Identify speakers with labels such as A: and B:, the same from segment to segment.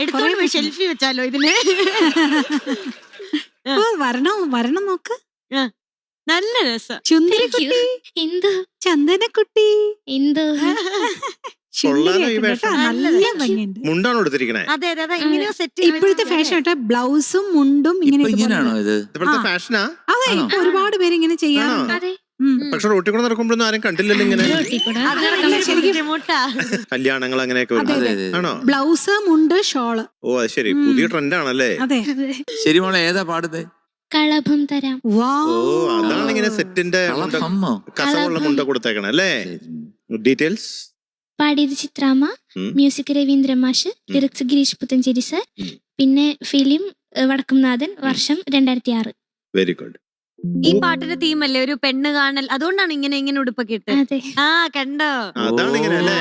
A: എടുത്തോണ്ട് പോയി ഷെൽഫി വെച്ചാലോ ഇതിന്?
B: വരണം നോക്ക്.
A: നല്ല രസം.
B: ചുന്ദരക്കുട്ടി,
C: എന്ത്
B: ചന്ദനക്കുട്ടി,
C: എന്ത്
B: നല്ല ഭംഗിയുണ്ട്.
D: മുണ്ടാണോ എടുത്തിരിക്കണേ?
A: അതെ അതെ അതെ, ഇങ്ങനെ സെറ്റ്.
B: ഇപ്പോഴത്തെ ഫാഷൻ കേട്ടാ ബ്ലൗസും മുണ്ടും
E: ഇങ്ങനെയാണോ ഇത്?
D: ഇപ്പോഴത്തെ ഫാഷനാ?
B: അതെ, ഒരുപാട് പേര് ഇങ്ങനെ ചെയ്യാറുണ്ട്.
C: അതെ
D: പക്ഷെ റോട്ടിൽ കൂടെ നടക്കുമ്പോഴൊന്നും ആരും കണ്ടില്ലല്ലോ ഇങ്ങനെ. കല്യാണങ്ങൾ അങ്ങനെയൊക്കെ ആണോ?
B: ബ്ലൗസ്, മുണ്ട്, ഷോള്.
D: ഓ അത് ശരി, പുതിയ ട്രെൻഡാണല്ലേ?
B: അതെ.
E: ശരി മോളെ, ഏതാ പാടുന്നത്?
C: കളഭം തരാം.
D: ഓ അതാണ് ഇങ്ങനെ സെറ്റിന്റെ കസവുള്ള മുണ്ട കൊടുത്തേക്കണം അല്ലേ? ഡീറ്റെയിൽസ്
C: പാടിയത് ചിത്രാമ്മ, മ്യൂസിക് രവീന്ദ്ര മാഷ്, ലിറിക്സ് ഗിരീഷ് പുത്തഞ്ചേരി സർ, പിന്നെ ഫിലിം വടക്കുംനാഥൻ, വർഷം 2006.
D: Very good.
A: ഈ പാട്ടിന്റെ തീമല്ലേ ഒരു പെണ്ണ് കാണൽ, അതുകൊണ്ടാണ് ഇങ്ങനെ ഉടുപ്പൊക്കെ ഇട്ട്.
C: അതെ.
A: കണ്ടോ?
D: അതാണ് ഇങ്ങനെ അല്ലേ?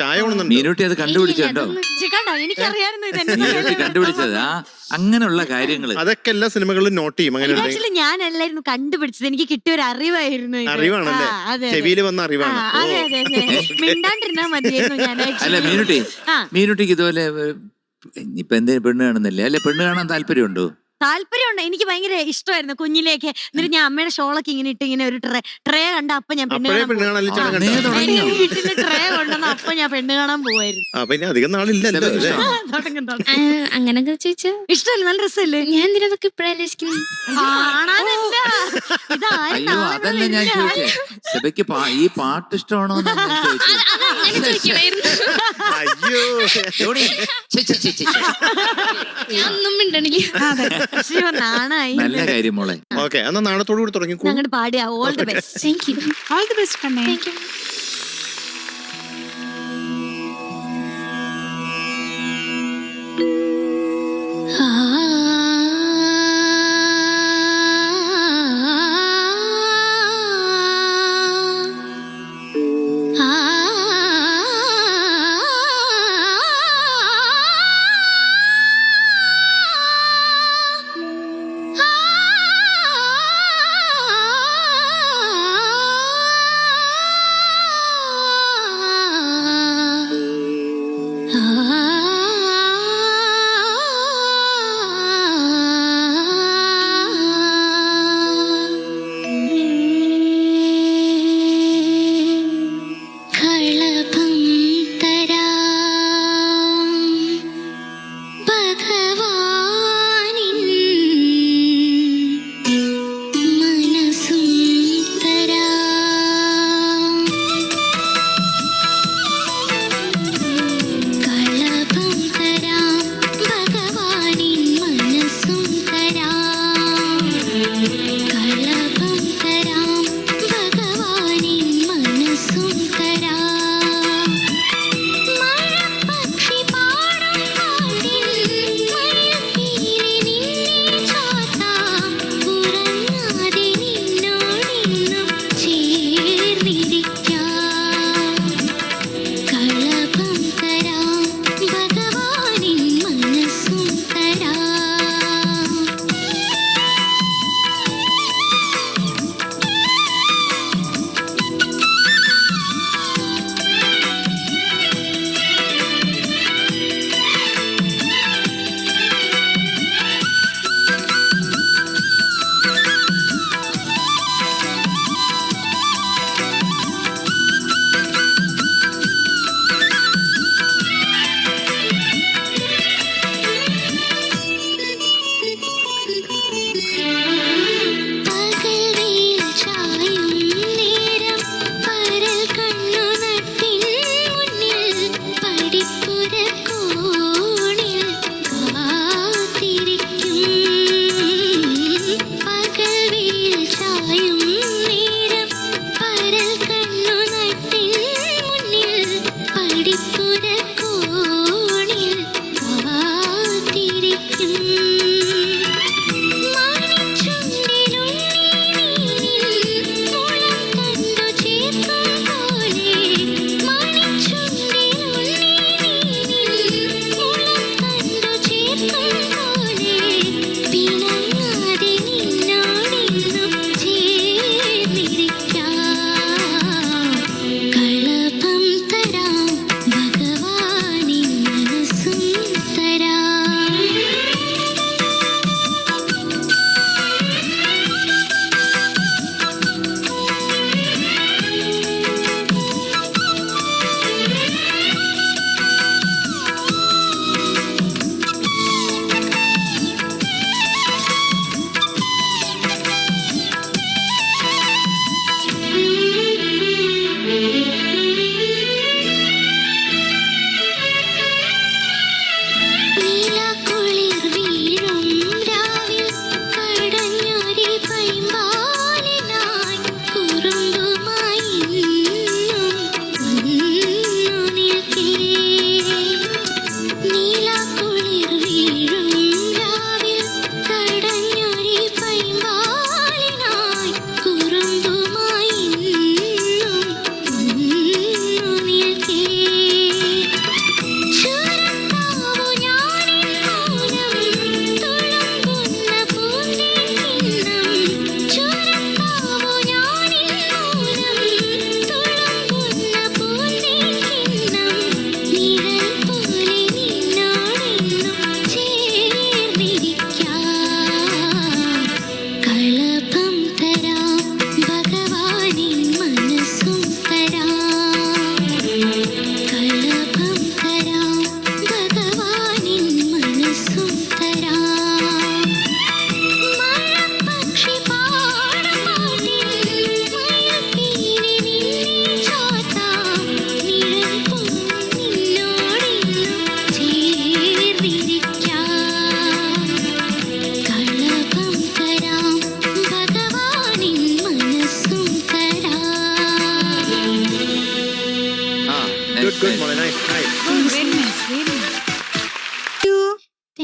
D: ചായ
E: മീനുട്ടി അത് കണ്ടുപിടിച്ചോ?
A: എനിക്കറിയായിരുന്നു
E: മീനുട്ടി കണ്ടുപിടിച്ചത് അങ്ങനെയുള്ള കാര്യങ്ങള്
D: അതൊക്കെ എല്ലാ സിനിമകളിലും നോട്ട് ചെയ്യും. അങ്ങനെ
A: ആക്ച്വലി ഞാനല്ലായിരുന്നു കണ്ടുപിടിച്ചത്, എനിക്ക് കിട്ടിയ ഒരു അറിവായിരുന്നു.
D: അറിവാണല്ലേ? ചെവിയിൽ വന്ന അറിവാണ്.
A: അതെ അതെ അതെ, മിണ്ടാണ്ടിരുന്നാ മതിയായിരുന്നു ഞാൻ.
E: അല്ല മീനുട്ടിക്ക് ഇതുപോലെ ഇപ്പൊ എന്തേലും പെണ്ണ് കാണുന്നില്ലേ? അല്ലെ പെണ്ണ് കാണാൻ താല്പര്യമുണ്ടോ?
A: താല്പര്യമുണ്ട്, എനിക്ക് ഭയങ്കര ഇഷ്ടമായിരുന്നു കുഞ്ഞിലേക്ക്. എന്നിട്ട് ഞാൻ അമ്മയുടെ ഷോളൊക്കെ ഇങ്ങനെ ഇട്ട് ഇങ്ങനെ ഒരു ട്രേ കണ്ട അപ്പൊ ഞാൻ പെണ്ണ് കാണാൻ ട്രേ കൊണ്ടുവന്ന അപ്പൊ ഞാൻ പെണ്ണ് കാണാൻ പോവായിരുന്നു.
D: അധികം നാളില്ലല്ലോ.
C: അങ്ങനൊക്കെ ചോദിച്ചാ
A: ഇഷ്ടമല്ലേ? നല്ല രസമല്ലേ?
C: ഞാൻ എന്തിനതൊക്കെ ഇപ്പഴാലോചിക്കുന്നു.
E: അയ്യോ അതല്ല ഞാൻ ചോദിച്ചേ, ശബയ്ക്ക് ഈ പാട്ട് ഇഷ്ടമാണോ? നല്ല കാര്യം മോളെ.
D: ഓക്കെ, എന്നാ നാളത്തോടു കൂടി തുടങ്ങി
A: ഞങ്ങൾ പാടിയ all the best.
C: Thank you.
B: All the best കണ്ണേ.
C: Thank you.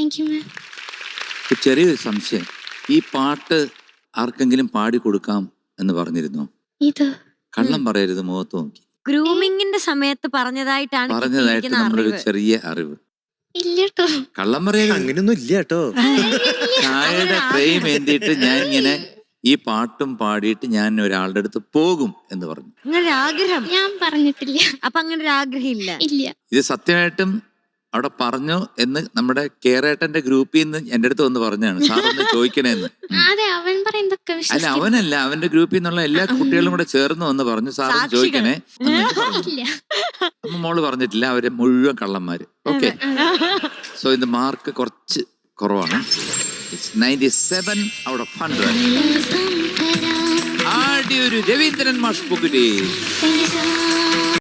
C: Thank you ma'am.
E: ഒരു ചെറിയൊരു സംശയം, ഈ പാട്ട് ആർക്കെങ്കിലും പാടി കൊടുക്കാം എന്ന് പറഞ്ഞിരുന്നോ?
C: ഇത്
E: കള്ളം പറയരുത്, മുഖത്ത് നോക്കി.
A: ഗ്രൂമിങ്ങിന്റെ സമയത്ത് പറഞ്ഞതായിട്ടാണ്
E: പറഞ്ഞതായിട്ട്
A: കിട്ടിയിരിക്കുന്ന
E: നമ്മളൊരു
A: അറിവ്.
E: ചെറിയ അറിവ്.
C: ഇല്ല കേട്ടോ.
E: കള്ളം പറയരുത്.
D: അങ്ങനെയൊന്നും ഇല്ല കേട്ടോ.
E: ചായയുടെ ട്രെയും ഏന്തിയിട്ട് ഞാൻ ഇങ്ങനെ ഈ പാട്ടും പാടിയിട്ട് ഞാൻ ഒരാളുടെ അടുത്ത് പോകും എന്ന് പറഞ്ഞു.
A: അങ്ങനെ ഒരു ആഗ്രഹം.
C: ഞാൻ പറഞ്ഞിട്ടില്ല.
A: അപ്പൊ അങ്ങനെ ഒരു ആഗ്രഹം ഇല്ല.
C: ഇല്ല.
E: ഇത് സത്യമായിട്ടും അവിടെ പറഞ്ഞു എന്ന് നമ്മുടെ കേരേട്ടന്റെ ഗ്രൂപ്പിൽ നിന്ന് എന്റെ അടുത്ത് വന്ന് പറഞ്ഞാണ്, സാറൊന്ന് ചോദിക്കണേന്ന്.
C: അതെ, അവൻ പറയുന്നതൊക്കെ
E: അല്ല,
C: വിശ്വസിക്കും.
E: അവനല്ല, അവന്റെ ഗ്രൂപ്പിൽ നിന്നുള്ള എല്ലാ കുട്ടികളും കൂടെ ചേർന്ന് വന്ന് പറഞ്ഞു, സാറൊന്ന് ചോദിക്കണേ എന്നിട്ട് പറഞ്ഞു.
C: ഇല്ല.
E: അമ്മ മോള് പറഞ്ഞിട്ടില്ല, അവര് മുഴുവൻ കള്ളന്മാര്. ഓക്കെ, സോ ഇത് മാർക്ക് കുറച്ച് കുറവാണ്. 97 out of 100. ആദ്യ ഒരു രവീന്ദ്രൻ മാഷ് പുകുലി.
C: Thank you so much.